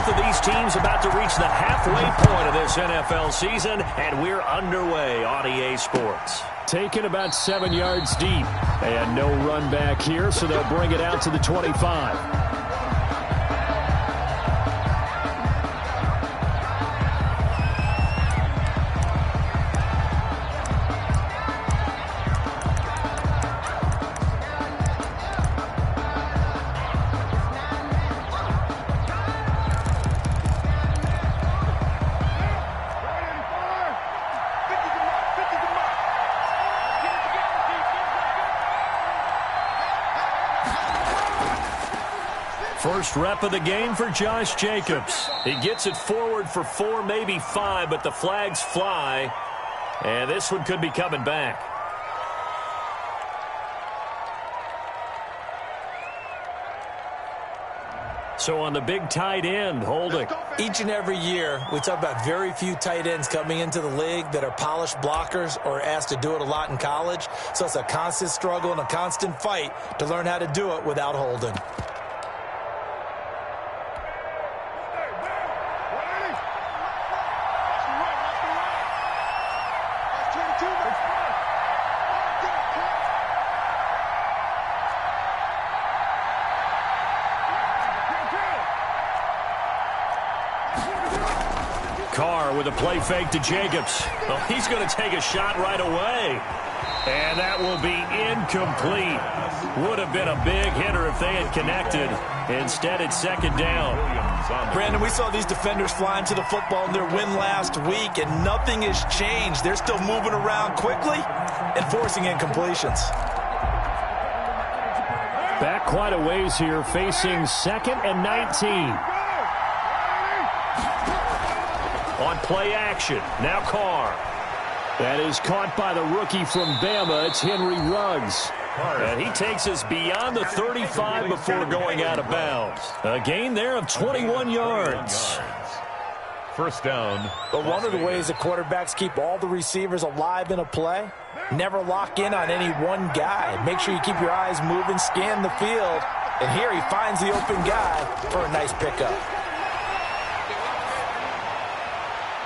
Both of these teams about to reach the halfway point of this NFL season, and we're underway on EA Sports. Taken about 7 yards deep, and no run back here, so they'll bring it out to the 25. First rep of the game for Josh Jacobs. He gets it forward for 4, maybe 5, but the flags fly. And this one could be coming back. So on the big tight end, holding. Each and every year, we talk about very few tight ends coming into the league that are polished blockers or asked to do it a lot in college. So it's a constant struggle and a constant fight to learn how to do it without holding. With a play fake to Jacobs. Well, he's going to take a shot right away. And that will be incomplete. Would have been a big hitter if they had connected. Instead, it's second down. Brandon, we saw these defenders flying to the football in their win last week, and nothing has changed. They're still moving around quickly and forcing incompletions. Back quite a ways here, facing 2nd and 19. On play action, now Carr. That is caught by the rookie from Bama. It's Henry Ruggs. And he takes us beyond the 35 before going out of bounds. A gain there of 21 yards. First down. But one of the ways that quarterbacks keep all the receivers alive in a play, never lock in on any one guy. Make sure you keep your eyes moving, scan the field. And here he finds the open guy for a nice pickup.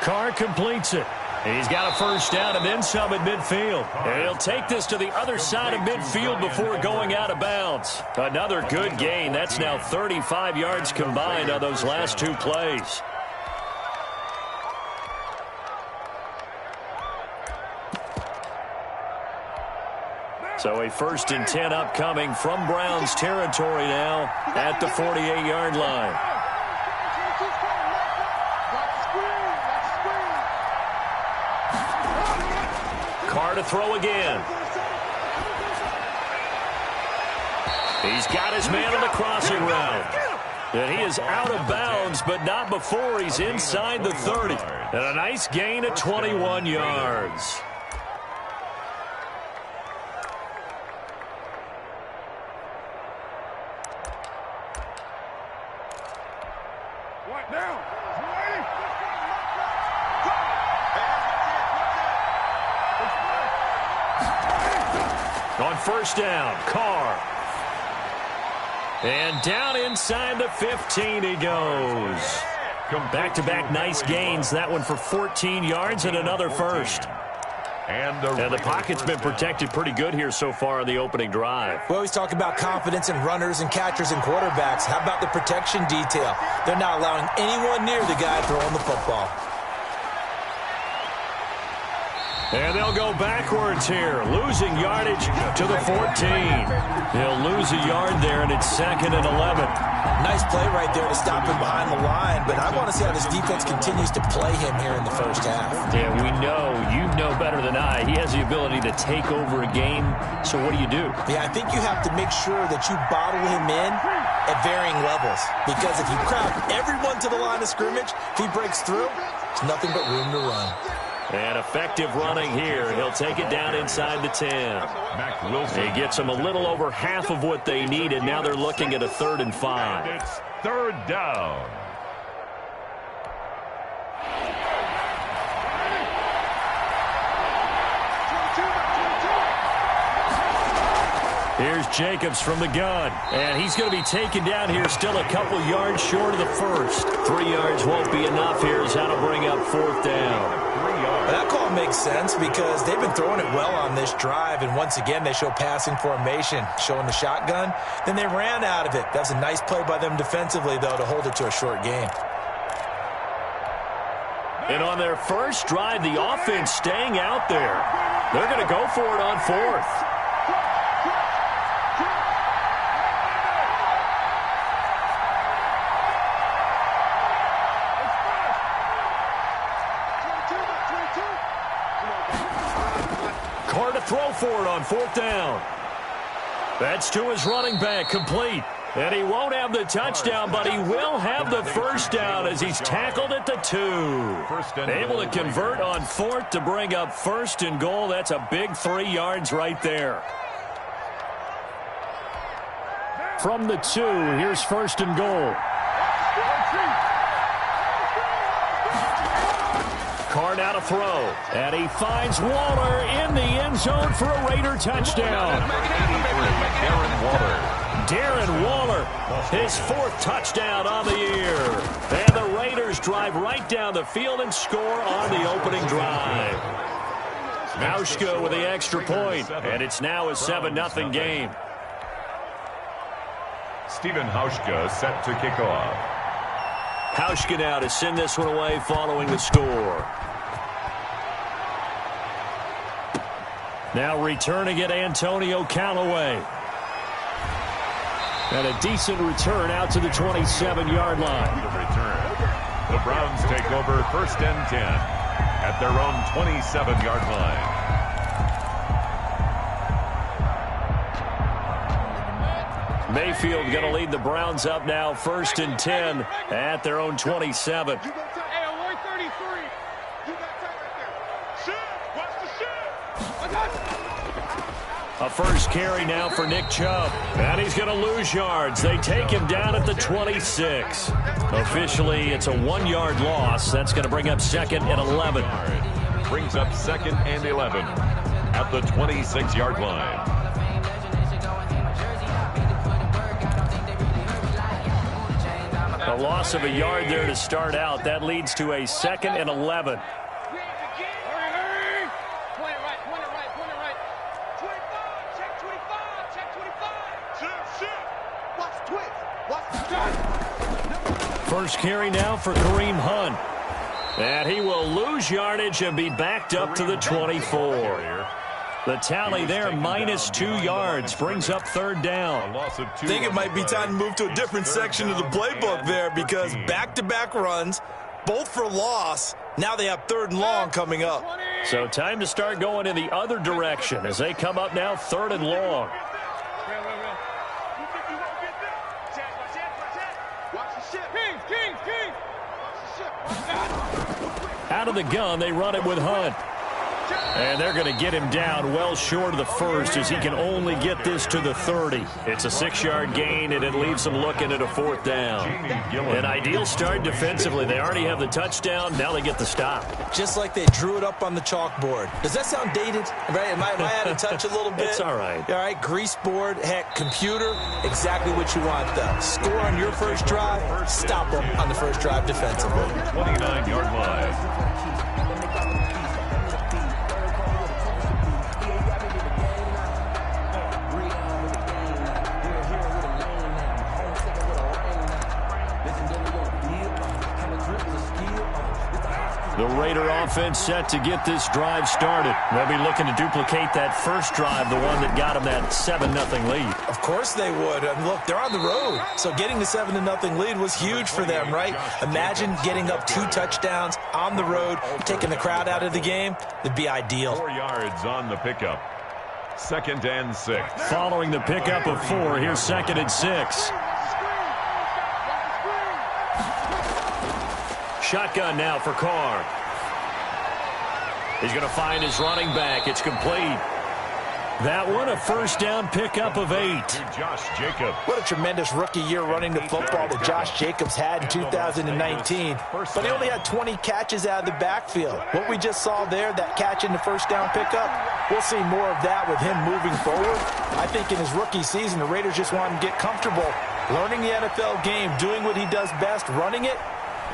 Carr completes it. He's got a first down and then some at midfield. And he'll take this to the other side of midfield before going out of bounds. Another good gain. That's now 35 yards combined on those last 2 plays. So a 1st and 10 upcoming from Browns territory now at the 48-yard line. Carr to throw again. He's got his man on the crossing route. And he is out of bounds, but not before he's inside the 30. And a nice gain of 21 yards. On first down, Carr. And down inside the 15 he goes. Back-to-back nice gains. That one for 14 yards and another first. And the pocket's been protected pretty good here so far on the opening drive. We always talk about confidence in runners and catchers and quarterbacks. How about the protection detail? They're not allowing anyone near the guy throwing the football. And they'll go backwards here, losing yardage to the 14. He'll lose a yard there, and it's 2nd and 11. Nice play right there to stop him behind the line, but I want to see how this defense continues to play him here in the first half. Yeah, we know, you know better than I, he has the ability to take over a game, so what do you do? Yeah, I think you have to make sure that you bottle him in at varying levels, because if you crowd everyone to the line of scrimmage, if he breaks through, there's nothing but room to run. And effective running here. He'll take it down inside the 10. He gets them a little over half of what they needed. Now they're looking at a 3rd and 5. And it's 3rd down. Here's Jacobs from the gun. And he's going to be taken down here still a couple yards short of the first. 3 yards won't be enough here as that'll bring up 4th down. That call makes sense because they've been throwing it well on this drive, and once again they show passing formation, showing the shotgun. Then they ran out of it. That's a nice play by them defensively, though, to hold it to a short game. And on their first drive, the offense staying out there. They're going to go for it on 4th. Carr to throw for it on 4th down. That's to his running back, complete. And he won't have the touchdown, but he will have the first down as he's tackled at the 2. Able to convert on 4th to bring up 1st and goal. That's a big 3 yards right there. From the 2, here's 1st and goal. Carr now to throw. And he finds Waller in the end zone for a Raider touchdown. Darren Waller, his 4th touchdown on the year. And the Raiders drive right down the field and score on the opening drive. Hauschka with the extra point, and it's now a 7-0 game. Stephen Hauschka set to kick off. Hauschka now to send this one away following the score. Now returning it, Antonio Callaway. And a decent return out to the 27-yard line. The Browns take over 1st and 10 at their own 27-yard line. Mayfield going to lead the Browns up now, 1st and 10 at their own 27. A first carry now for Nick Chubb. And he's going to lose yards. They take him down at the 26. Officially, it's a 1-yard loss. That's going to bring up 2nd and 11. Brings up 2nd and 11 at the 26-yard line. A loss of a yard there to start out. That leads to a 2nd and 11. First carry now for Kareem Hunt. And he will lose yardage and be backed up to the 24. The tally there, -2 yards, brings up 3rd down. I think it might be time to move to a different section of the playbook there because back-to-back runs, both for loss. Now they have 3rd and long coming up. So time to start going in the other direction as they come up now 3rd and long. Out of the gun, they run it with Hunt. And they're going to get him down well short of the first as he can only get this to the 30. It's a 6-yard gain, and it leaves them looking at a 4th down. An ideal start defensively. They already have the touchdown. Now they get the stop. Just like they drew it up on the chalkboard. Does that sound dated? Right? Am I out of touch a little bit? It's all right. All right, grease board, heck, computer, exactly what you want, though. Score on your first drive, stop them on the first drive defensively. 29-yard line. The Raider offense set to get this drive started. They'll be looking to duplicate that first drive, the one that got them that 7-0 lead. Of course they would. And look, they're on the road. So getting the 7-0 lead was huge for them, right? Imagine getting up 2 touchdowns on the road, taking the crowd out of the game. It'd be ideal. 4 yards on the pickup. 2nd and 6. Following the pickup of 4, here's 2nd and 6. Shotgun now for Carr. He's going to find his running back. It's complete. That one, a first down pickup of 8. Josh Jacobs. What a tremendous rookie year running the football that Josh Jacobs had in 2019. But he only had 20 catches out of the backfield. What we just saw there, that catch in the first down pickup, we'll see more of that with him moving forward. I think in his rookie season, the Raiders just want him to get comfortable learning the NFL game, doing what he does best, running it.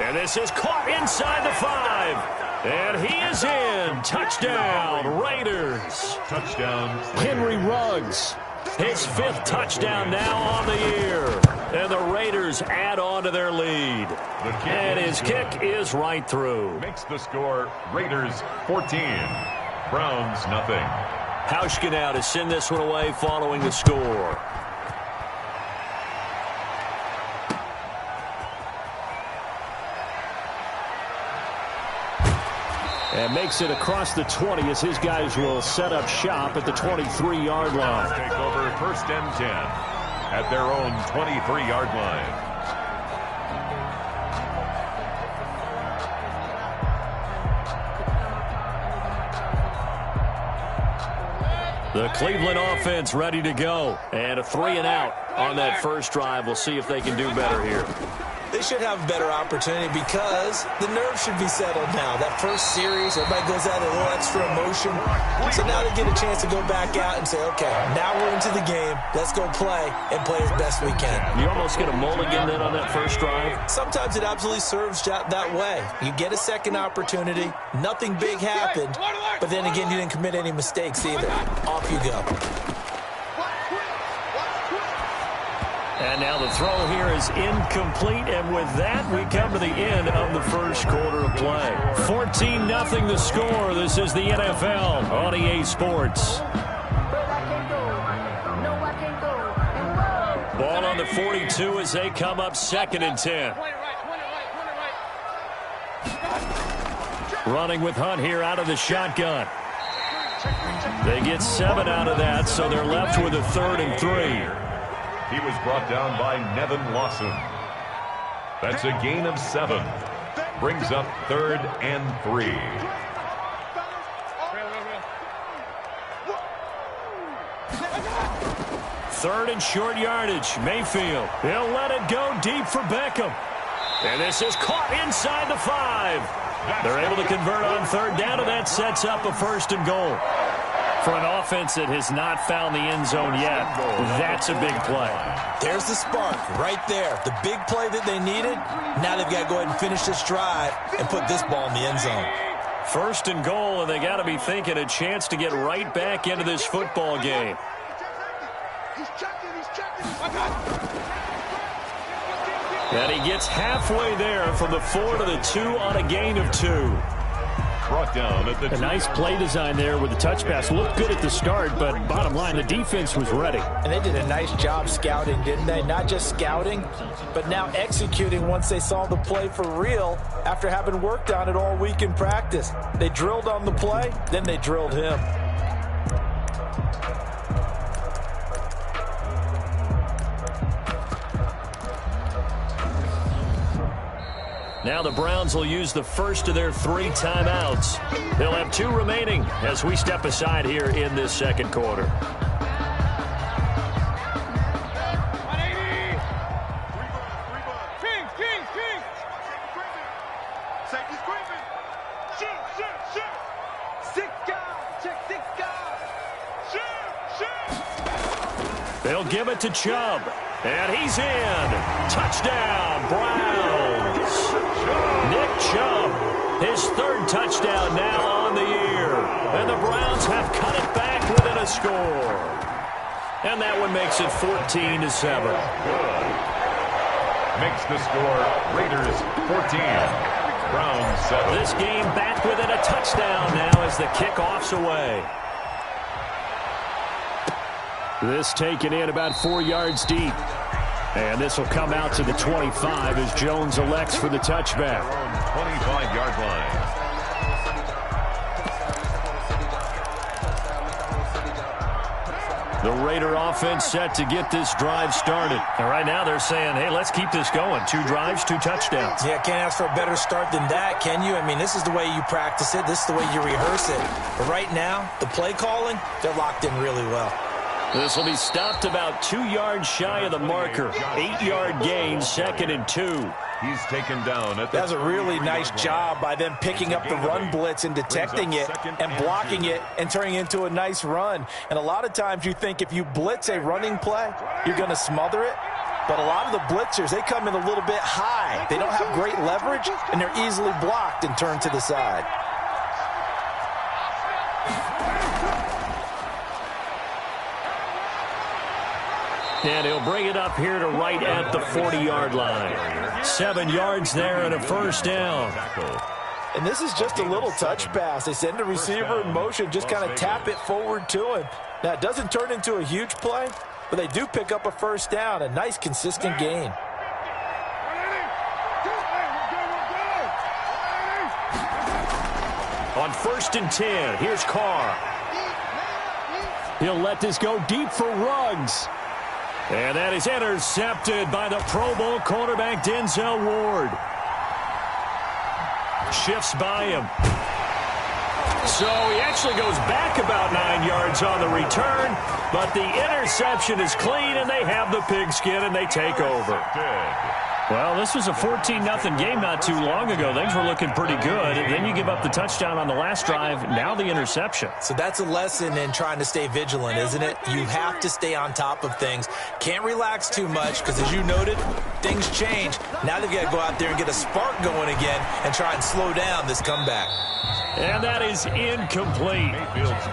And this is caught inside the 5. And he is in. Touchdown, Raiders. Touchdown, Henry Ruggs. His 5th touchdown now on the year. And the Raiders add on to their lead. And his kick is right through. Makes the score Raiders 14. Browns nothing. Hauschka now to send this one away following the score. And makes it across the 20 as his guys will set up shop at the 23-yard line. Take over 1st and 10 at their own 23-yard line. The Cleveland offense ready to go. And a 3 and out on that first drive. We'll see if they can do better here. They should have a better opportunity because the nerves should be settled now. That first series, everybody goes out a little extra emotion. So now they get a chance to go back out and say, okay, now we're into the game. Let's go play and play as best we can. You almost get a mulligan then on that first drive? Sometimes it absolutely serves that way. You get a second opportunity. Nothing big happened. But then again, you didn't commit any mistakes either. Off you go. And now the throw here is incomplete, and with that, we come to the end of the first quarter of play. 14-0 the score. This is the NFL on EA Sports. Ball on the 42 as they come up 2nd and 10. Running with Hunt here out of the shotgun. They get 7 out of that, so they're left with a 3rd and 3. He was brought down by Nevin Lawson. That's a gain of 7. Brings up 3rd and 3. Third and short yardage. Mayfield. He'll let it go deep for Beckham. And this is caught inside the 5. They're able to convert on 3rd down, and that sets up a 1st and goal. For an offense that has not found the end zone yet, that's a big play. There's the spark right there. The big play that they needed. Now they've got to go ahead and finish this drive and put this ball in the end zone. 1st and goal, and they got to be thinking a chance to get right back into this football game. And he gets halfway there from the 4 to the 2 on a gain of 2. Brought down at the A nice play design there with the touch pass. Looked good at the start, but bottom line, the defense was ready. And they did a nice job scouting, didn't they? Not just scouting, but now executing once they saw the play for real after having worked on it all week in practice. They drilled on the play, then they drilled him. Now the Browns will use the first of their 3 timeouts. They'll have 2 remaining as we step aside here in this second quarter. They'll give it to Chubb. And he's in. Touchdown, Browns. Nick Chubb, his 3rd touchdown now on the year. And the Browns have cut it back within a score. And that one makes it 14-7. good. Makes the score Raiders 14. Browns 7. This game back within a touchdown now as the kickoff's away. This taken in about 4 yards deep. And this will come out to the 25 as Jones elects for the touchback. 25-yard line. The Raider offense set to get this drive started. And right now they're saying, hey, let's keep this going. 2 drives, 2 touchdowns. Yeah, can't ask for a better start than that, can you? I mean, this is the way you practice it. This is the way you rehearse it. But right now, the play calling, they're locked in really well. This will be stopped about 2 yards shy of the marker. 8-yard gain, 2nd and 2. He's taken down. That's a really nice job by them picking up the run blitz and detecting it and blocking it and turning it into a nice run. And a lot of times you think if you blitz a running play, you're going to smother it. But a lot of the blitzers, they come in a little bit high. They don't have great leverage, and they're easily blocked and turned to the side. And he'll bring it up here to right at the 40-yard line. 7 yards there and a first down. And this is just a little touch pass. They send the receiver in motion, just kind of tap it forward to him. Now, it doesn't turn into a huge play, but they do pick up a first down. A nice, consistent gain. On 1st and 10, here's Carr. He'll let this go deep for Ruggs. And that is intercepted by the Pro Bowl cornerback Denzel Ward. Shifts by him. So he actually goes back about 9 yards on the return, but the interception is clean, and they have the pigskin, and they take over. Well, this was a 14-0 game not too long ago. Things were looking pretty good. And then you give up the touchdown on the last drive. Now the interception. So that's a lesson in trying to stay vigilant, isn't it? You have to stay on top of things. Can't relax too much because, as you noted, things change. Now they've got to go out there and get a spark going again and try and slow down this comeback. And that is incomplete.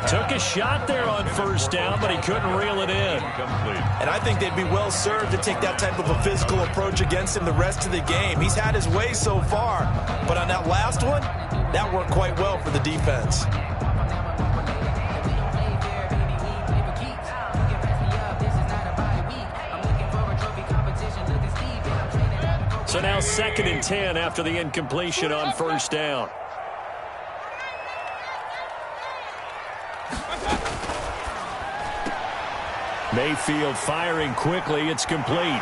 Took a shot there on first down, but he couldn't reel it in. And I think they'd be well served to take that type of a physical approach against him the rest of the game. He's had his way so far, but on that last one, that worked quite well for the defense. So now 2nd and 10 after the incompletion on first down. Mayfield firing quickly. It's complete.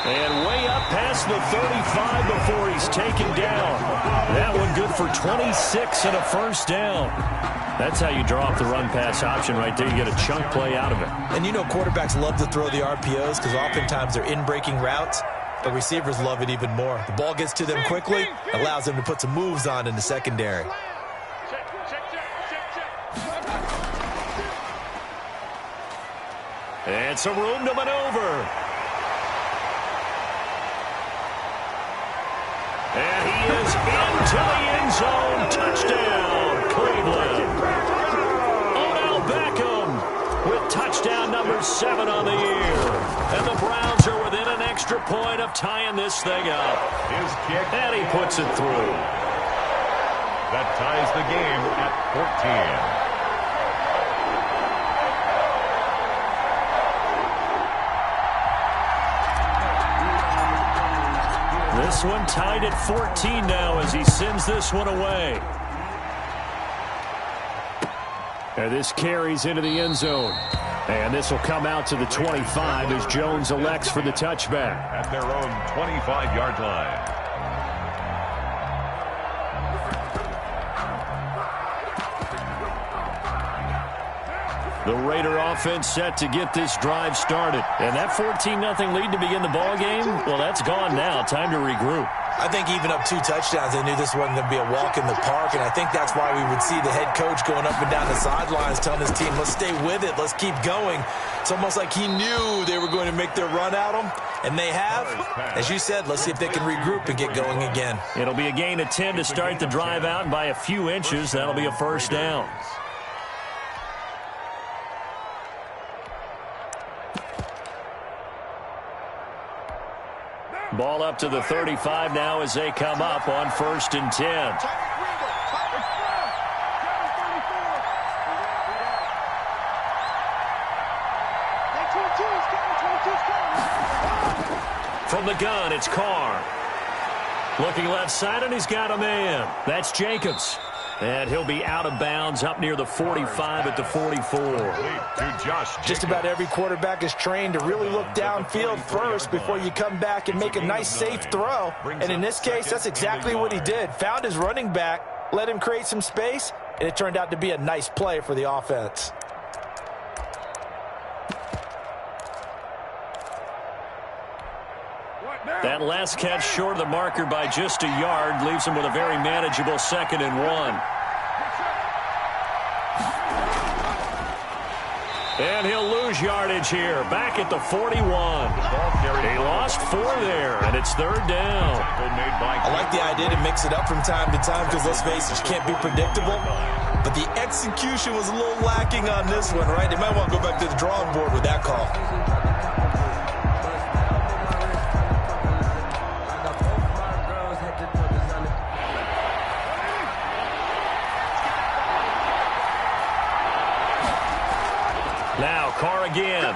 And way up past the 35 before he's taken down. That one good for 26 and a first down. That's how you draw up the run-pass option right there. You get a chunk play out of it. And you know quarterbacks love to throw the RPOs because oftentimes they're in-breaking routes. But receivers love it even more. The ball gets to them quickly, allows them to put some moves on in the secondary. And some room to maneuver. And he is into the end zone. Touchdown, Cleveland. Odell Beckham with touchdown number 7 on the year. And the Browns are within an extra point of tying this thing up. His kick. And he puts it through. That ties the game at 14. This one tied at 14 now as he sends this one away. And this carries into the end zone. And this will come out to the 25 as Jones elects for the touchback. At their own 25-yard line. The Raider offense set to get this drive started. And that 14-0 lead to begin the ball game, well, that's gone now. Time to regroup. I think even up 2 touchdowns, they knew this wasn't going to be a walk in the park, and I think that's why we would see the head coach going up and down the sidelines telling his team, let's stay with it, let's keep going. It's almost like he knew they were going to make their run at him, and they have. As you said, let's see if they can regroup and get going again. It'll be a gain of 10 to start the drive out, and by a few inches, that'll be a first down. Ball up to the 35 now as they come up on 1st and 10. From the gun, it's Carr. Looking left side, and he's got a man. That's Jacobs. And he'll be out of bounds up near the 45 at the 44. Just about every quarterback is trained to really look downfield first before you come back and make a nice, safe throw. And in this case, that's exactly what he did. Found his running back, let him create some space, and it turned out to be a nice play for the offense. That last catch short of the marker by just a yard leaves him with a very manageable 2nd and 1. And he'll lose yardage here, back at the 41. He lost 4 there, and it's 3rd down. I like the idea to mix it up from time to time because, let's face it, you can't be predictable. But the execution was a little lacking on this one, right? They might want to go back to the drawing board with that call. Now Carr again.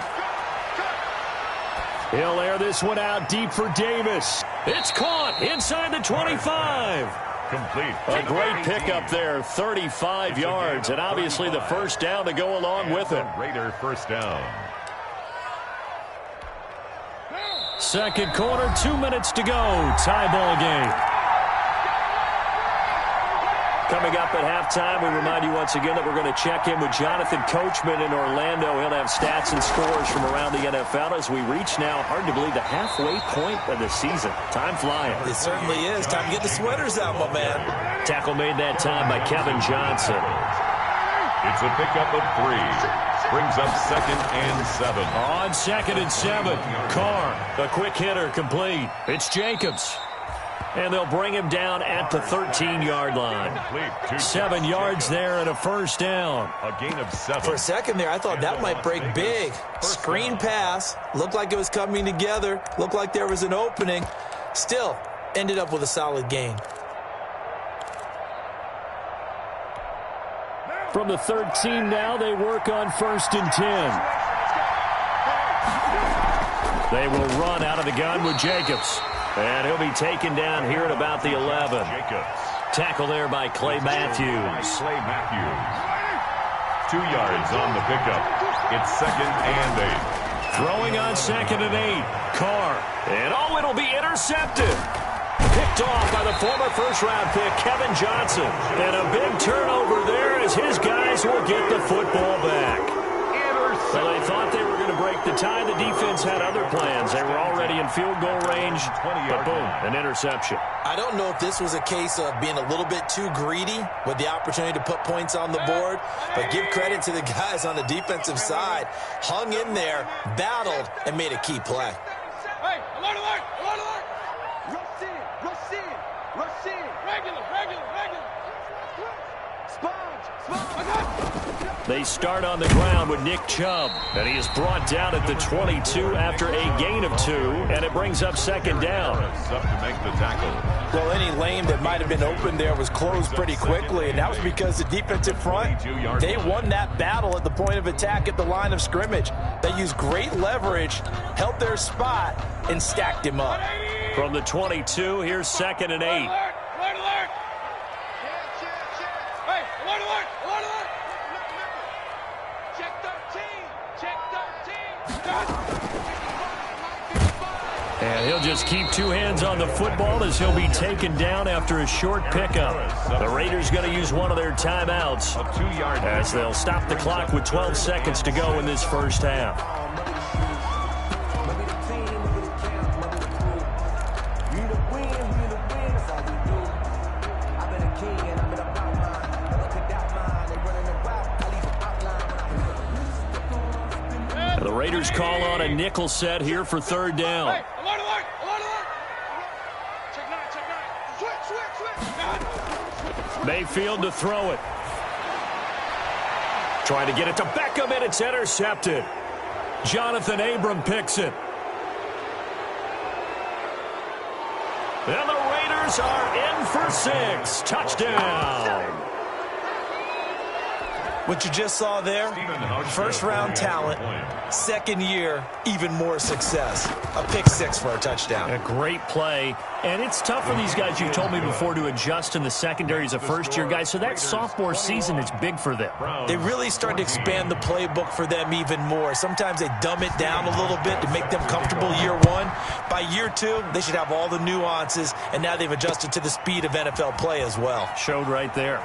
He'll air this one out deep for Davis. It's caught inside the 25. Complete. A great pickup there, 35 yards, and obviously the first down to go along with it. Raider first down. Second quarter, 2 minutes to go. Tie ball game. Coming up at halftime, we remind you once again that we're going to check in with Jonathan Coachman in Orlando. He'll have stats and scores from around the NFL as we reach now, hard to believe, the halfway point of the season. Time flying. It certainly is. Time to get the sweaters out, my man. Tackle made that time by Kevin Johnson. It's a pickup of 3. Brings up 2nd and 7. On 2nd and 7, Carr, a quick hitter, complete. It's Jacobs. And they'll bring him down at the 13-yard line. 7 yards there and a first down. A gain of 7. For a second there, I thought that might break big. Screen pass. Looked like it was coming together. Looked like there was an opening. Still, ended up with a solid gain. From the 13 now, they work on 1st and 10. They will run out of the gun with Jacobs. And he'll be taken down here at about the 11. Jacobs. Tackle there by Clay Matthews. 2 yards on the pickup. It's 2nd and 8. Throwing on 2nd and 8. Carr. And it'll be intercepted. Picked off by the former first-round pick, Kevin Johnson. And a big turnover there as his guys will get the football back. So they thought they were going to break the tie. The defense had other plans. They were already in field goal range, but boom, an interception. I don't know if this was a case of being a little bit too greedy with the opportunity to put points on the board, but give credit to the guys on the defensive side. Hung in there, battled, and made a key play. Hey, alert, alert, alert, alert. Rush in, rush in, rush in. Regular, regular, regular. Sponge, sponge. They start on the ground with Nick Chubb, and he is brought down at the 22 after a gain of 2, and it brings up 2nd down. Up to make the tackle. Well, any lane that might have been open there was closed pretty quickly, and that was because the defensive front, they won that battle at the point of attack at the line of scrimmage. They used great leverage, held their spot, and stacked him up. From the 22, here's 2nd and 8. Alert, alert, alert. Hey, alert, alert, alert, alert. Check 13, check 13. And he'll just keep 2 hands on the football as he'll be taken down after a short pickup. The Raiders going to use one of their timeouts as they'll stop the clock with 12 seconds to go in this first half. The Raiders call on a nickel set here for 3rd down. Hey, alert, alert, alert, alert. Check 9, check 9. Switch. Mayfield to throw it. Trying to get it to Beckham, and it's intercepted. Jonathan Abram picks it. And the Raiders are in for 6. Touchdown. What you just saw there, first-round talent, second year, even more success. A pick six for a touchdown. A great play. And it's tough for these guys, you told me before, to adjust in the secondary as a first-year guy. So that sophomore season is big for them. They really start to expand the playbook for them even more. Sometimes they dumb it down a little bit to make them comfortable year one. By year two, they should have all the nuances, and now they've adjusted to the speed of NFL play as well. Showed right there.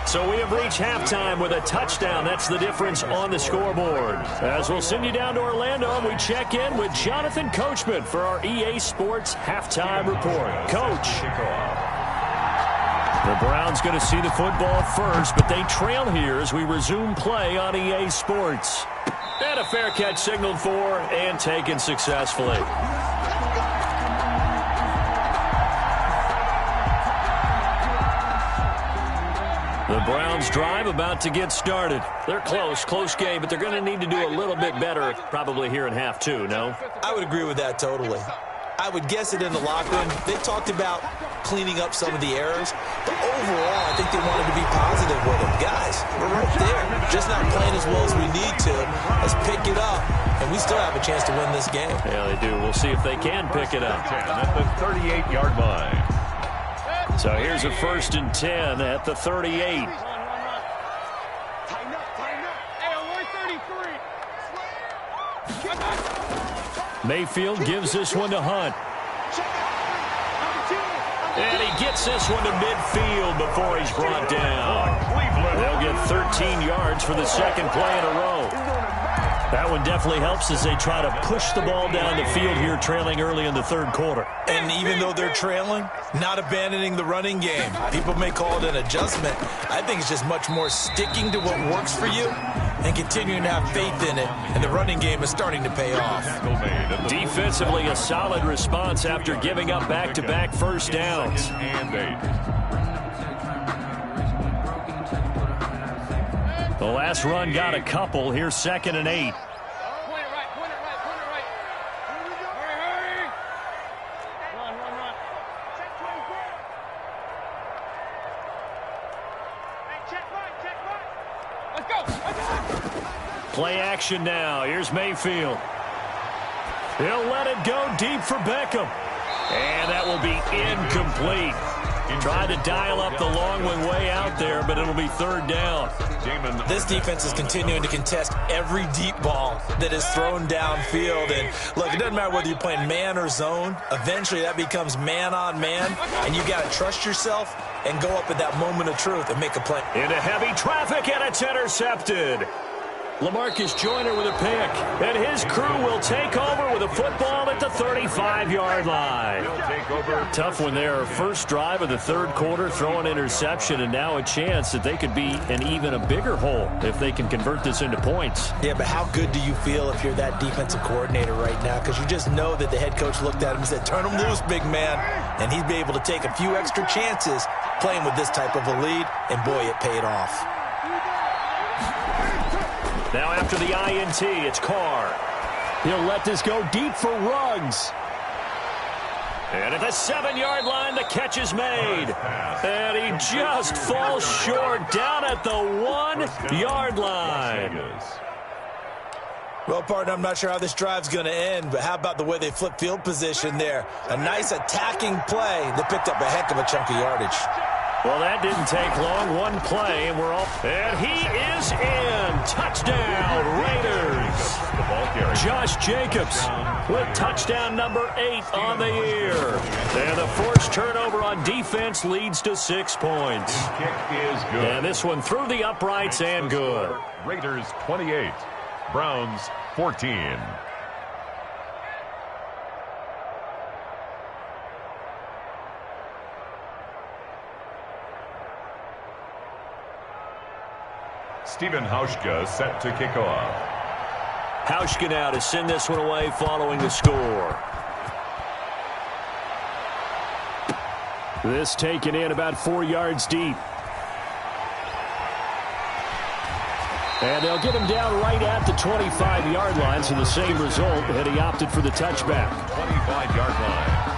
So we have reached halftime with a touchdown. That's the difference on the scoreboard. As we'll send you down to Orlando, and we check in with Jonathan Coachman for our EA Sports Halftime Report. Coach. The Browns going to see the football first, but they trail here as we resume play on EA Sports. And a fair catch signaled for and taken successfully. The Browns drive about to get started. They're close game, but they're going to need to do a little bit better probably here in half two, no? I would agree with that totally. I would guess it in the locker room. They talked about cleaning up some of the errors, but overall, I think they wanted to be positive with them. Guys, we're right there. Just not playing as well as we need to. Let's pick it up, and we still have a chance to win this game. Yeah, they do. We'll see if they can pick it up. At the 38-yard line. So here's a 1st and 10 at the 38. Tighten up. Hey, on 33. Mayfield gives this one to Hunt. And he gets this one to midfield before he's brought down. They'll get 13 yards for the second play in a row. That one definitely helps as they try to push the ball down the field here, trailing early in the third quarter. And even though they're trailing, not abandoning the running game. People may call it an adjustment. I think it's just much more sticking to what works for you and continuing to have faith in it. And the running game is starting to pay off. Defensively, a solid response after giving up back-to-back first downs. The last run got a couple. Here's 2nd and 8. Point it right. Hurry. Run. Hey, check right. Let's go. Play action now. Here's Mayfield. He'll let it go deep for Beckham. And that will be incomplete. Tried to dial up the long one way out there, but it'll be 3rd down. This defense is continuing to contest every deep ball that is thrown downfield. And look, it doesn't matter whether you're playing man or zone. Eventually that becomes man on man, and you got to trust yourself and go up at that moment of truth and make a play. Into heavy traffic, and it's intercepted. LaMarcus Joyner with a pick, and his crew will take over with a football at the 35-yard line. Tough one there. First drive of the third quarter, throw an interception, and now a chance that they could be in even a bigger hole if they can convert this into points. Yeah, but how good do you feel if you're that defensive coordinator right now? Because you just know that the head coach looked at him and said, turn him loose, big man. And he'd be able to take a few extra chances playing with this type of a lead, and boy, it paid off. Now after the INT, it's Carr. He'll let this go deep for Ruggs. And at the 7-yard line, the catch is made. And he just falls short down at the 1-yard line. Well, partner, I'm not sure how this drive's going to end, but how about the way they flip field position there? A nice attacking play that picked up a heck of a chunk of yardage. Well, that didn't take long. One play, and we're off. And he is in. Touchdown, Raiders. Josh Jacobs with touchdown number 8 on the year. And the forced turnover on defense leads to 6 points. Kick is good. And this one through the uprights and good. Raiders 28, Browns 14. Stephen Hauschka set to kick off. Hauschka now to send this one away following the score. This taken in about 4 yards deep. And they'll get him down right at the 25-yard line, so the same result, and he opted for the touchback. 25-yard line.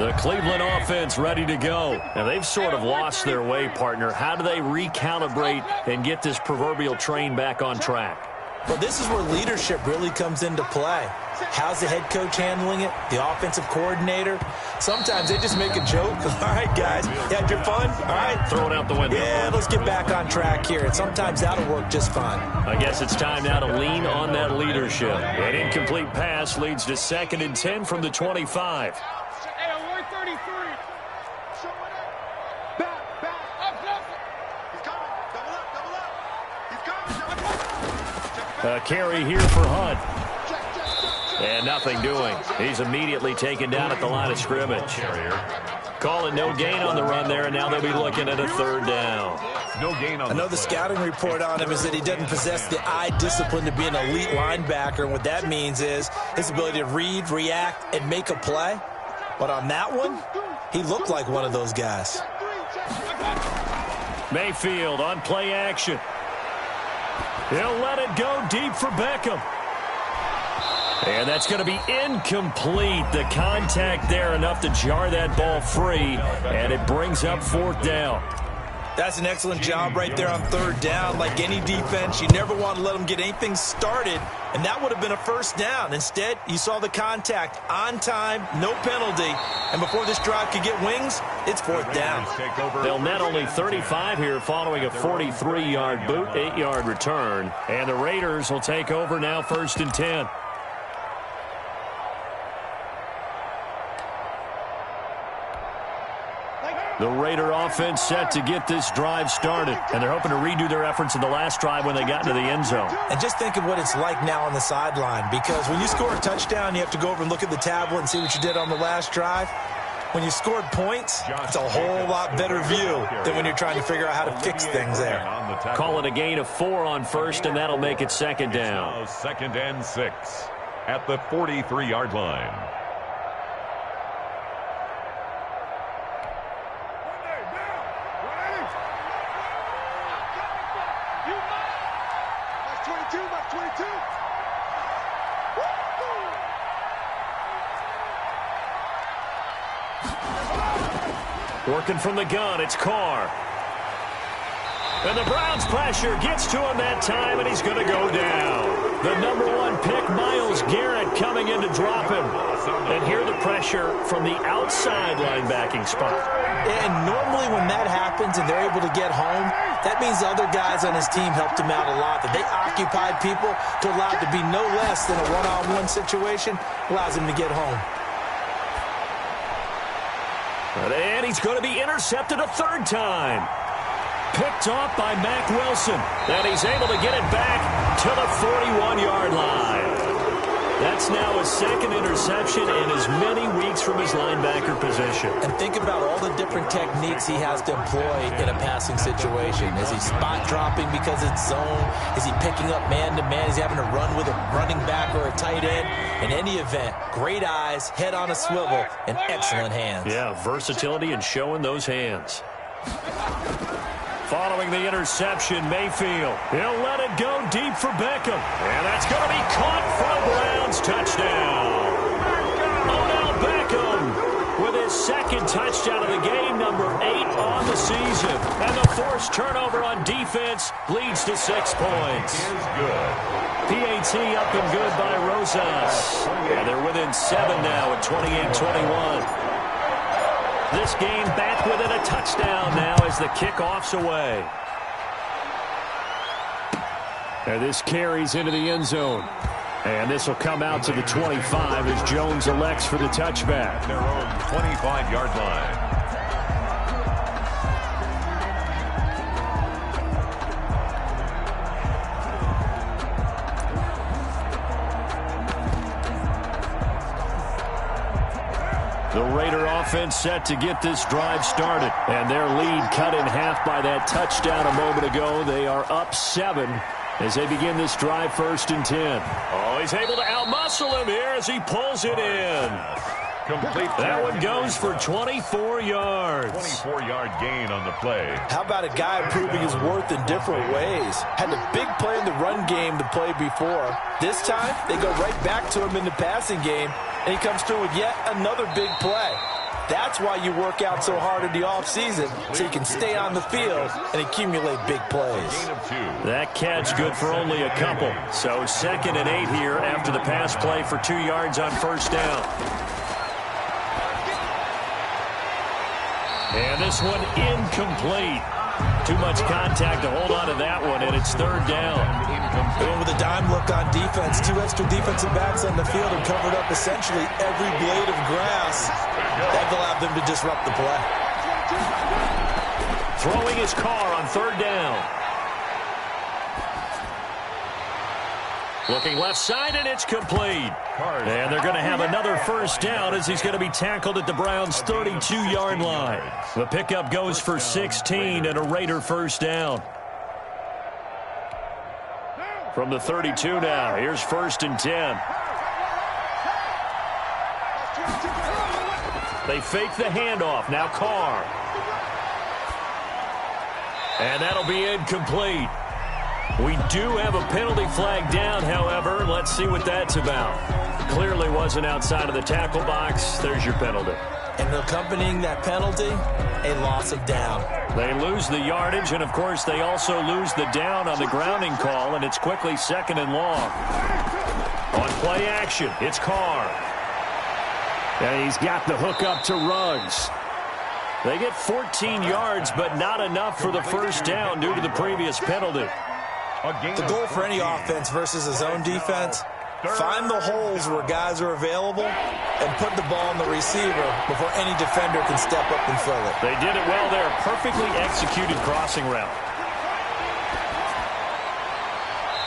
The Cleveland offense ready to go. And they've sort of lost their way, partner. How do they recalibrate and get this proverbial train back on track? Well, this is where leadership really comes into play. How's the head coach handling it? The offensive coordinator? Sometimes they just make a joke. All right, guys, you had your fun? All right. Throw it out the window. Yeah, let's get back on track here. And sometimes that'll work just fine. I guess it's time now to lean on that leadership. An incomplete pass leads to 2nd and 10 from the 25. Hey, 133. Back, up. He's coming. Double up. A carry here for Hunt. And nothing doing. He's immediately taken down at the line of scrimmage. Calling no gain on the run there, and now they'll be looking at a 3rd down. No gain on I know the scouting report on him is that he doesn't possess the eye discipline to be an elite linebacker, and what that means is his ability to read, react, and make a play. But on that one, he looked like one of those guys. Mayfield on play action. He'll let it go deep for Beckham. And that's going to be incomplete. The contact there enough to jar that ball free, and it brings up 4th down. That's an excellent job right there on 3rd down. Like any defense, you never want to let them get anything started, and that would have been a 1st down. Instead, you saw the contact on time, no penalty, and before this drive could get wings, it's 4th down. They'll net only 35 here following a 43-yard boot, 8-yard return, and the Raiders will take over now 1st and 10. The Raider offense set to get this drive started, and they're hoping to redo their efforts in the last drive when they got into the end zone. And just think of what it's like now on the sideline, because when you score a touchdown, you have to go over and look at the tablet and see what you did on the last drive. When you scored points, it's a whole lot better view than when you're trying to figure out how to fix things there. Call it a gain of 4 on 1st, and that'll make it 2nd down. 2nd and 6 at the 43-yard line. Working from the gun, it's Carr. And the Browns' pressure gets to him that time, and he's going to go down. The number 1 pick, Myles Garrett, coming in to drop him. And here the pressure from the outside linebacking spot. And normally when that happens and they're able to get home, that means the other guys on his team helped him out a lot. That they occupied people to allow it to be no less than a one-on-one situation, allows him to get home. And he's going to be intercepted a 3rd time. Picked off by Mack Wilson. And he's able to get it back to the 41-yard line. That's now his 2nd interception in as many weeks from his linebacker position. And think about all the different techniques he has to employ in a passing situation. Is he spot dropping because it's zone? Is he picking up man-to-man? Is he having to run with a running back or a tight end? In any event, great eyes, head on a swivel, and excellent hands. Yeah, versatility and showing those hands. Following the interception, Mayfield. He'll let it go deep for Beckham. And that's going to be caught for a Browns touchdown. Odell Beckham with his 2nd touchdown of the game, number 8 on the season. And the forced turnover on defense leads to 6 points. Is good. PAT up and good by Rosas. And they're within 7 now at 28-21. This game back within a touchdown now as the kickoff's away. And this carries into the end zone. And this will come out to the 25 as Jones elects for the touchback. Their own 25-yard line. The Raider offense set to get this drive started. And their lead cut in half by that touchdown a moment ago. They are up 7 as they begin this drive 1st and 10. Oh, he's able to outmuscle him here as he pulls it in. Complete. That one goes for 24 yards. 24-yard gain on the play. How about a guy proving his worth in different ways? Had a big play in the run game to play before. This time, they go right back to him in the passing game, and he comes through with yet another big play. That's why you work out so hard in the offseason, so you can stay on the field and accumulate big plays. That catch good for only a couple. So 2nd and 8 here after the pass play for 2 yards on first down. And this one incomplete. Too much contact to hold on to that one, and it's 3rd down. Going with a dime look on defense. 2 extra defensive backs on the field and covered up essentially every blade of grass. That allowed them to disrupt the play. Throwing his car on 3rd down. Looking left side, and it's complete. And they're going to have another first down as he's going to be tackled at the Browns' 32-yard line. The pickup goes for 16 and a Raider first down. From the 32 now, here's 1st and 10. They fake the handoff. Now Carr. And that'll be incomplete. We do have a penalty flag down, however. Let's see what that's about. Clearly wasn't outside of the tackle box. There's your penalty. And accompanying that penalty, a loss of down. They lose the yardage, and, of course, they also lose the down on the grounding call, and it's quickly 2nd and long. On play action, it's Carr. And he's got the hook up to Ruggs. They get 14 yards, but not enough for the first down due to the previous penalty. The goal for any offense versus his own defense, find the holes where guys are available and put the ball on the receiver before any defender can step up and fill it. They did it well there. Perfectly executed crossing route.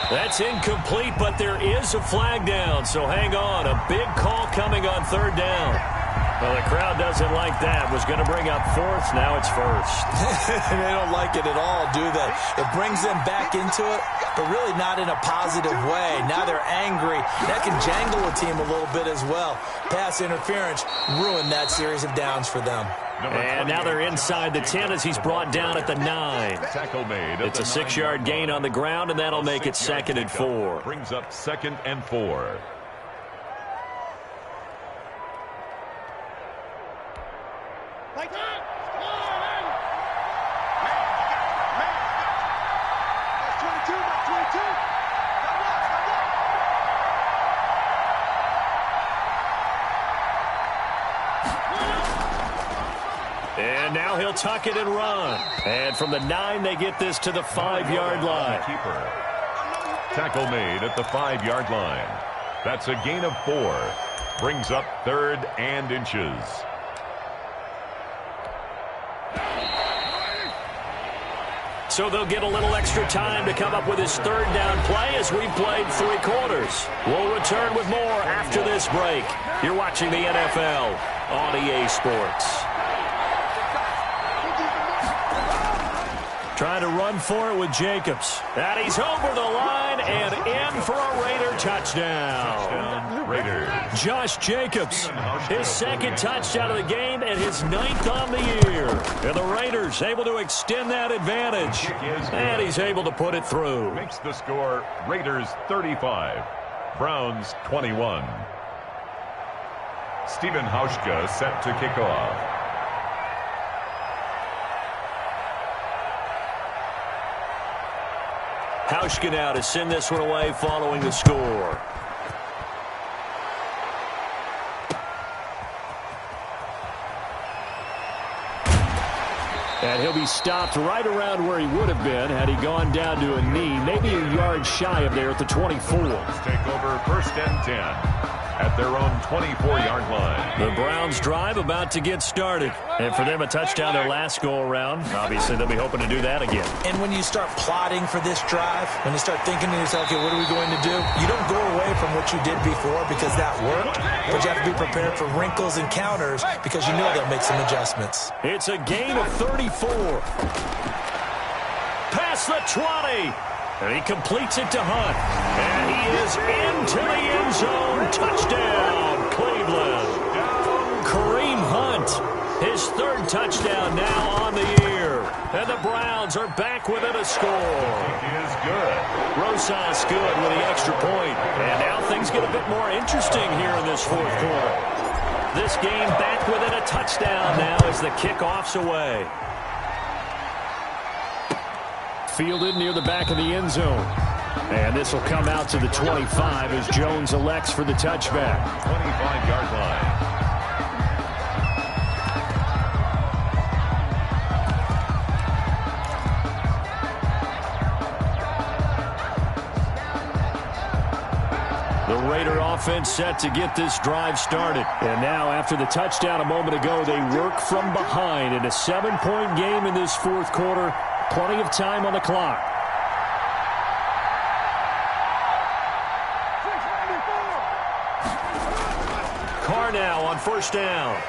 That's incomplete, but there is a flag down, so hang on. A big call coming on 3rd down. Well, the crowd doesn't like that. Was going to bring up 4th. Now it's 1st. They don't like it at all, do they? It brings them back into it, but really not in a positive way. Now they're angry. That can jangle a team a little bit as well. Pass interference ruined that series of downs for them. And now they're inside the 10 as he's brought down at the 9. It's a 6-yard gain on the ground, and that'll make it 2nd and 4. Brings up 2nd and 4. And now he'll tuck it and run. And from the 9, they get this to the 5-yard line. Tackle made at the 5-yard line. That's a gain of 4. Brings up 3rd and inches. So they'll get a little extra time to come up with his 3rd down play as we've played 3 quarters. We'll return with more after this break. You're watching the NFL on EA Sports. Trying to run for it with Jacobs. And he's over the line and in for a Raider touchdown. Raiders. Josh Jacobs, his 2nd touchdown of the game and his 9th on the year. And the Raiders able to extend that advantage. And he's able to put it through. Makes the score Raiders 35, Browns 21. Stephen Hauschka set to kick off. Hauschka now to send this one away following the score. And he'll be stopped right around where he would have been had he gone down to a knee, maybe a yard shy of there at the 24. Take over 1st and 10 at their own 24-yard line. The Browns drive about to get started. And for them, a touchdown their last go-around. Obviously, they'll be hoping to do that again. And when you start plotting for this drive, when you start thinking to yourself, okay, what are we going to do? You don't go away from what you did before because that worked, but you have to be prepared for wrinkles and counters because you know they'll make some adjustments. It's a gain of 34. Past the 20. And he completes it to Hunt. And he is into the end zone. Touchdown, Cleveland. Kareem Hunt, his 3rd touchdown now on the year. And the Browns are back within a score. It is good. Rosas good with the extra point. And now things get a bit more interesting here in this 4th quarter. this game back within a touchdown now as the kickoff's away. Fielded near the back of the end zone. And this will come out to the 25 as Jones elects for the touchback. 25-yard line. The Raider offense set to get this drive started. And now, after the touchdown a moment ago, they work from behind in a 7-point game in this fourth quarter. Plenty of time on the clock. Carr now on first down.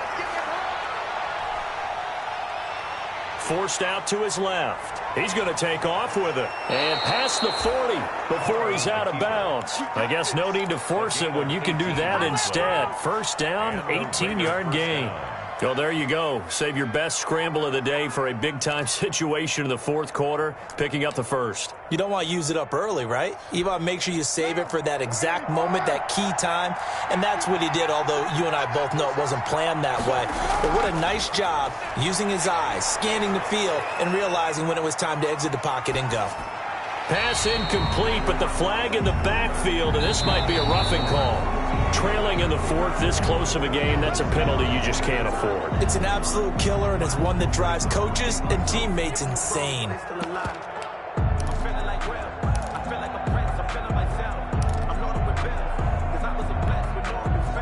Forced out to his left. He's going to take off with it. And past the 40 before he's out of bounds. I guess no need to force it when you can do that instead. First down, 18-yard gain. Well, there you go. Save your best scramble of the day for a big-time situation in the fourth quarter, picking up the first. You don't want to use it up early, right? You want to make sure you save it for that exact moment, that key time. And that's what he did, although you and I both know it wasn't planned that way. But what a nice job using his eyes, scanning the field, and realizing when it was time to exit the pocket and go. Pass incomplete, but the flag in the backfield, and this might be a roughing call. Trailing in the fourth, this close of a game, that's a penalty you just can't afford. It's an absolute killer, and it's one that drives coaches and teammates insane.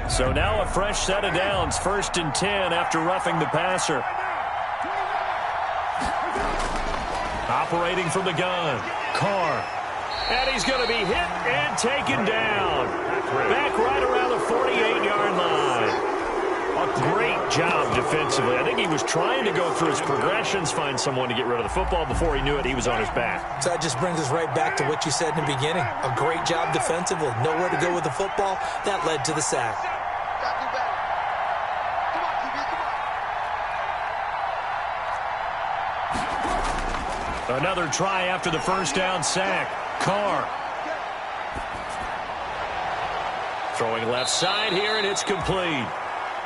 So now a fresh set of downs, 1st and 10 after roughing the passer. Operating from the gun, Carr. And he's going to be hit and taken down. Back right around the 48-yard line. A great job defensively. I think he was trying to go through his progressions, find someone to get rid of the football. Before he knew it, he was on his back. So that just brings us right back to what you said in the beginning. A great job defensively. Nowhere to go with the football. That led to the sack. Another try after the first down sack. Carr. Throwing left side here, and it's complete.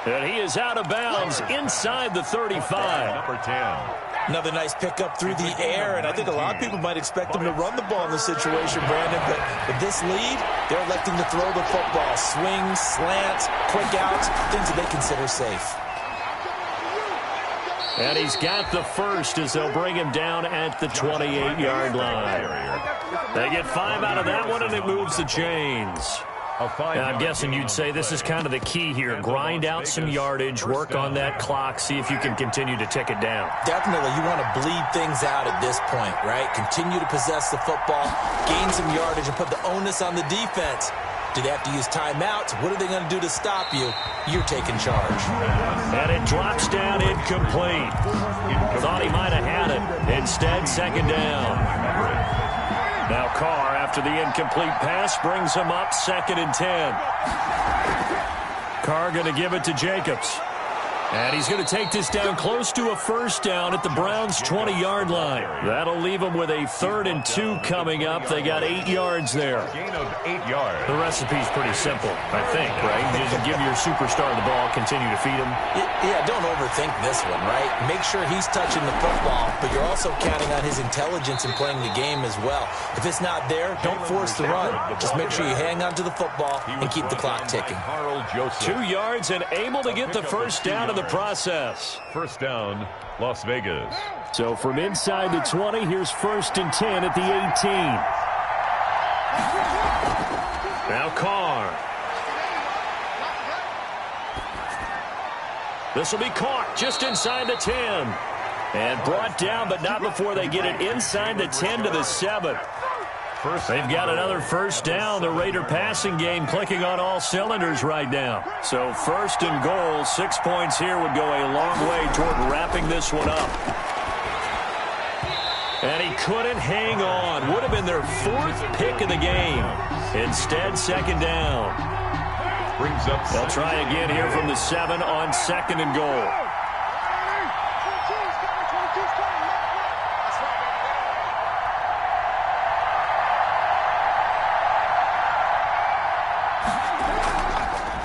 And he is out of bounds inside the 35. Number 10. Another nice pickup through the air, and I think a lot of people might expect him to run the ball in this situation, Brandon, but with this lead, they're electing to throw the football. Swings, slants, quick outs, things that they consider safe. And he's got the first as they'll bring him down at the 28-yard line. They get 5 out of that one, and it moves the chains. I'm guessing you'd say this is kind of the key here. Grind out some yardage, work on that clock, see if you can continue to tick it down. Definitely. You want to bleed things out at this point, right? Continue to possess the football, gain some yardage, and put the onus on the defense. Do they have to use timeouts? What are they going to do to stop you? You're taking charge. And it drops down incomplete. Thought he might have had it. Instead, second down. Now Carr, after the incomplete pass, brings him up 2nd and 10. Carr going to give it to Jacobs. And he's going to take this down close to a first down at the Browns' 20-yard line. That'll leave them with a 3rd and 2 coming up. They got 8 yards there. Gain of 8 yards. The recipe's pretty simple, I think, right? You just give your superstar the ball, continue to feed him. Yeah, don't overthink this one, right? Make sure he's touching the football, but you're also counting on his intelligence in playing the game as well. If it's not there, don't force the run. Just make sure you hang on to the football and keep the clock ticking. 2 yards and able to get the first down in the process. First down, Las Vegas. So from inside the 20, here's 1st and 10 at the 18. Now Carr. This will be caught just inside the 10. And brought down, but not before they get it inside the 10 to the 7. They've got another first down. The Raider passing game clicking on all cylinders right now. So 1st and goal, 6 points here would go a long way toward wrapping this one up. And he couldn't hang on. Would have been their 4th pick of the game. Instead, 2nd down. They'll try again here from the 7 on 2nd and goal.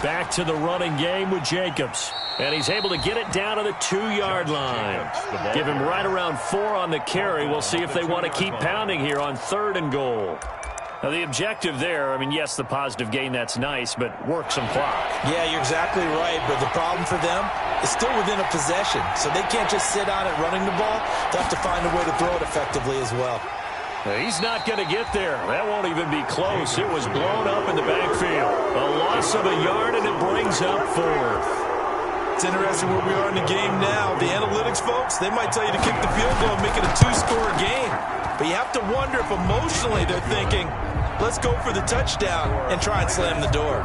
back to the running game with Jacobs. And he's able to get it down to the 2-yard line. Give him right around 4 on the carry. We'll see if they want to keep pounding here on 3rd and goal. Now, the objective there, I mean, yes, the positive gain, that's nice, but work some clock. Yeah, you're exactly right, but the problem for them is still within a possession, so they can't just sit on it running the ball. They'll have to find a way to throw it effectively as well. He's not going to get there. That won't even be close. It was blown up in the backfield. A loss of a yard, and it brings up 4th. It's interesting where we are in the game now. The analytics folks, they might tell you to kick the field goal and make it a 2-score game. But you have to wonder if emotionally they're thinking, let's go for the touchdown and try and slam the door.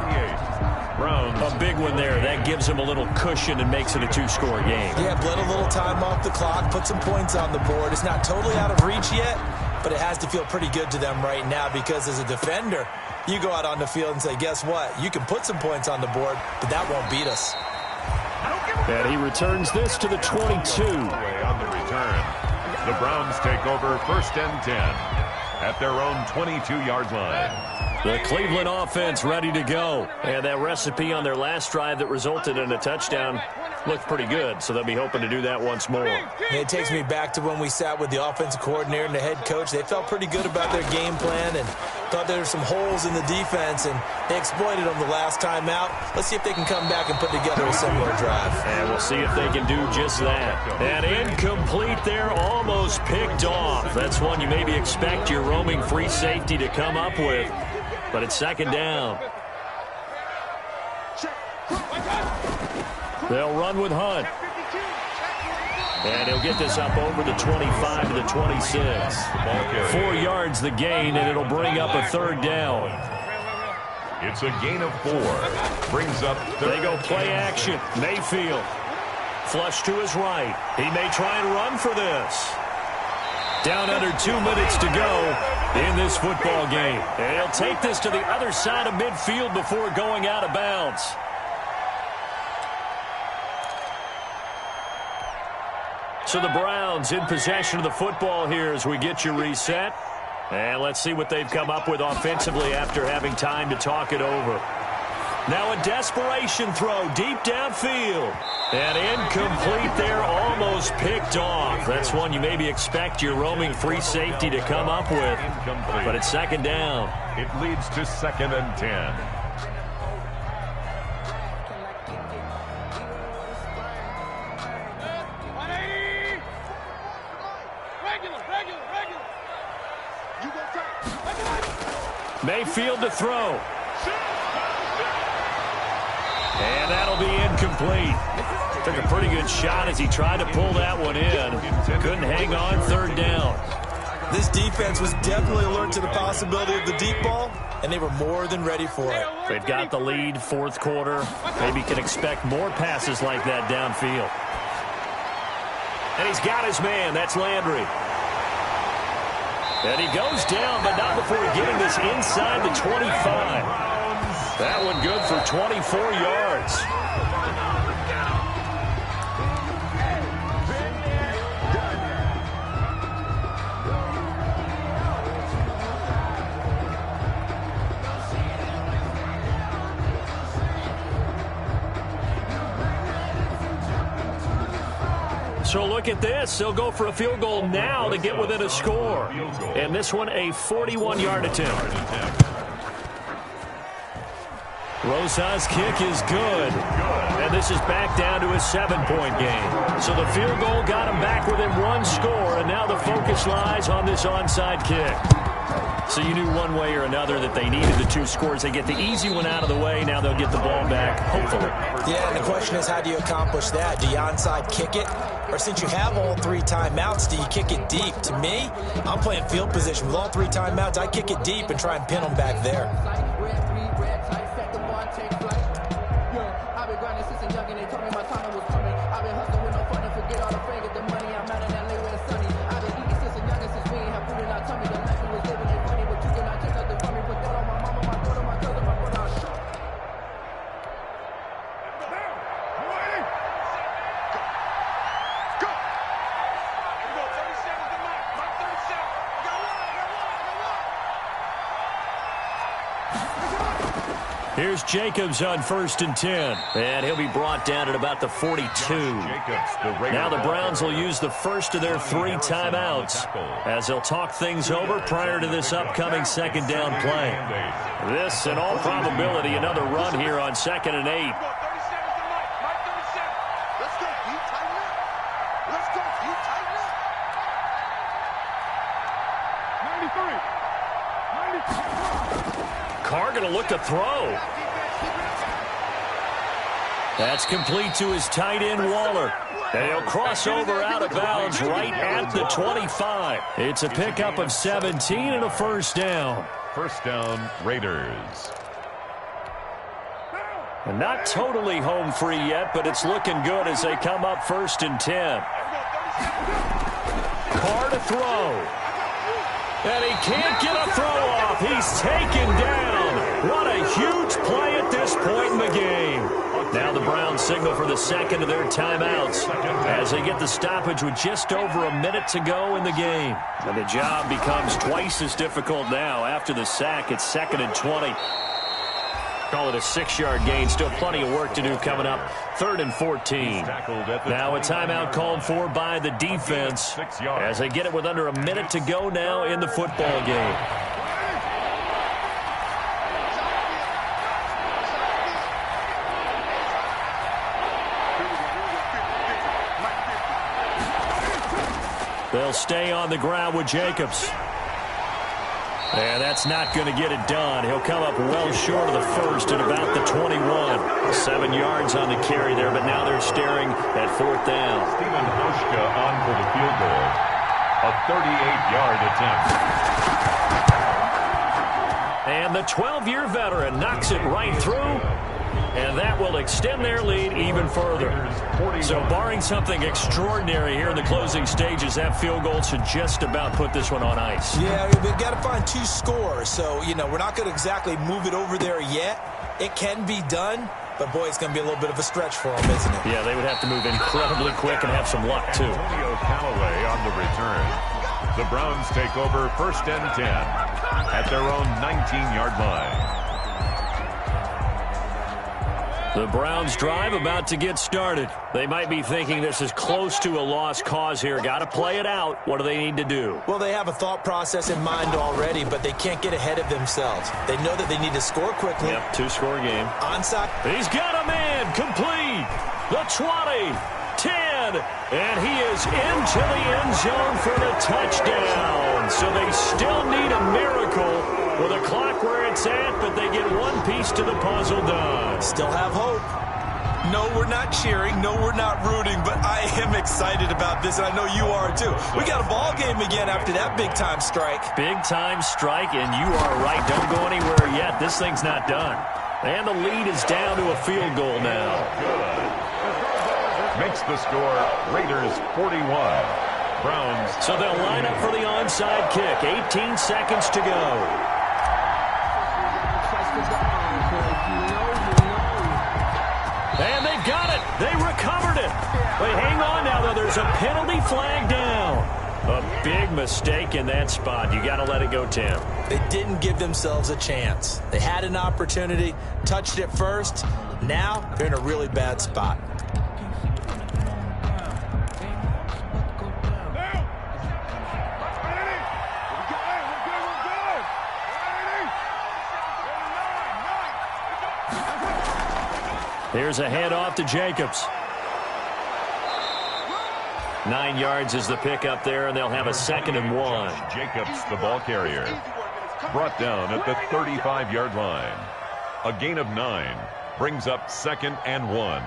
A big one there. That gives him a little cushion and makes it a 2-score game. Yeah, bled a little time off the clock, put some points on the board. It's not totally out of reach yet, but it has to feel pretty good to them right now because as a defender, you go out on the field and say, guess what? You can put some points on the board, but that won't beat us. And he returns this to the 22. On the return, the Browns take over 1st and 10 at their own 22-yard line. The Cleveland offense ready to go. And that recipe on their last drive that resulted in a touchdown looked pretty good, so they'll be hoping to do that once more. It takes me back to when we sat with the offensive coordinator and the head coach. They felt pretty good about their game plan and thought there were some holes in the defense, and they exploited them the last time out. Let's see if they can come back and put together a similar drive. And we'll see if they can do just that. And incomplete there, almost picked off. That's one you maybe expect your roaming free safety to come up with. But it's 2nd down. They'll run with Hunt. And he'll get this up over the 25 to the 26. 4 yards the gain, and it'll bring up a 3rd down. It's a gain of 4. Brings up 3rd. They go play action. Mayfield. Flush to his right. He may try and run for this. Down under 2 minutes to go in this football game. And he'll take this to the other side of midfield before going out of bounds. So the Browns in possession of the football here as we get you reset. And let's see what they've come up with offensively after having time to talk it over. Now a desperation throw deep downfield. And incomplete there, almost picked off. That's one you maybe expect your roaming free safety to come up with. But it's 2nd down. It leads to 2nd and 10. Mayfield to throw. And that'll be incomplete. Took a pretty good shot as he tried to pull that one in. Couldn't hang on, 3rd down. This defense was definitely alert to the possibility of the deep ball, and they were more than ready for it. They've got the lead, 4th quarter. Maybe can expect more passes like that downfield. And he's got his man. That's Landry. And he goes down, but not before getting this inside the 25. That one good for 24 yards. So look at this. They'll go for a field goal now to get within a score. And this one a 41-yard attempt. Rosa's kick is good. And this is back down to a 7-point game. So the field goal got him back within 1 score, and now the focus lies on this onside kick. So you knew one way or another that they needed the 2 scores. They get the easy one out of the way. Now they'll get the ball back, hopefully. Yeah, and the question is, how do you accomplish that? Do you onside kick it? Or since you have all 3 timeouts, do you kick it deep? To me, I'm playing field position. With all 3 timeouts, I kick it deep and try and pin them back there. Here's Jacobs on 1st and 10. And he'll be brought down at about the 42. Now the Browns will use the first of their 3 timeouts as they'll talk things over prior to this upcoming 2nd down play. This, in all probability, another run here on 2nd and 8. Carr going to look to throw. That's complete to his tight end, Waller. And he'll cross over out of bounds right at the 25. It's a pickup of 17 and a 1st down. 1st down, Raiders. And not totally home free yet, but it's looking good as they come up 1st and 10. Carr to throw. And he can't get a throw off. He's taken down. What a huge play at this point in the game. Now the Browns signal for the 2nd of their timeouts as they get the stoppage with just over a minute to go in the game. And the job becomes twice as difficult now. After the sack, it's 2nd and 20. Call it a 6-yard gain. Still plenty of work to do coming up. 3rd and 14. Now a timeout called for by the defense as they get it with under a minute to go now in the football game. They'll stay on the ground with Jacobs. And that's not going to get it done. He'll come up well short of the 1st at about the 21. 7 yards on the carry there, but now they're staring at 4th down. Stephen Hauschka on for the field goal. A 38-yard attempt. And the 12-year veteran knocks it right through. And that will extend their lead even further. So barring something extraordinary here in the closing stages, that field goal should just about put this one on ice. Yeah, we've got to find 2 scores. So, we're not going to exactly move it over there yet. It can be done, but, boy, it's going to be a little bit of a stretch for them, isn't it? Yeah, they would have to move incredibly quick and have some luck, too. Antonio Callaway on the return. The Browns take over 1st and 10 at their own 19-yard line. The Browns drive about to get started. They might be thinking this is close to a lost cause here. Got to play it out. What do they need to do? Well, they have a thought process in mind already, but they can't get ahead of themselves. They know that they need to score quickly. Yep, 2-score game. Onside. He's got a man. Complete. The 20. 10. And he is into the end zone for the touchdown. So they still need a miracle. With a clock where it's at, but they get one piece to the puzzle done. Still have hope. No, we're not cheering. No, we're not rooting, but I am excited about this, and I know you are too. We got a ball game again after that big-time strike. Big-time strike, and you are right. Don't go anywhere yet. This thing's not done. And the lead is down to a field goal now. Makes the score Raiders 41. Browns. So they'll line up for the onside kick. 18 seconds to go. And they've got it. They recovered it. Wait, hang on now, though. There's a penalty flag down. A big mistake in that spot. You got to let it go, Tim. They didn't give themselves a chance. They had an opportunity, touched it first. Now they're in a really bad spot. Here's a handoff to Jacobs. 9 yards is the pickup there, and they'll have a 2nd and 1. Jacobs, the ball carrier, brought down at the 35-yard line. A gain of 9 brings up 2nd and 1.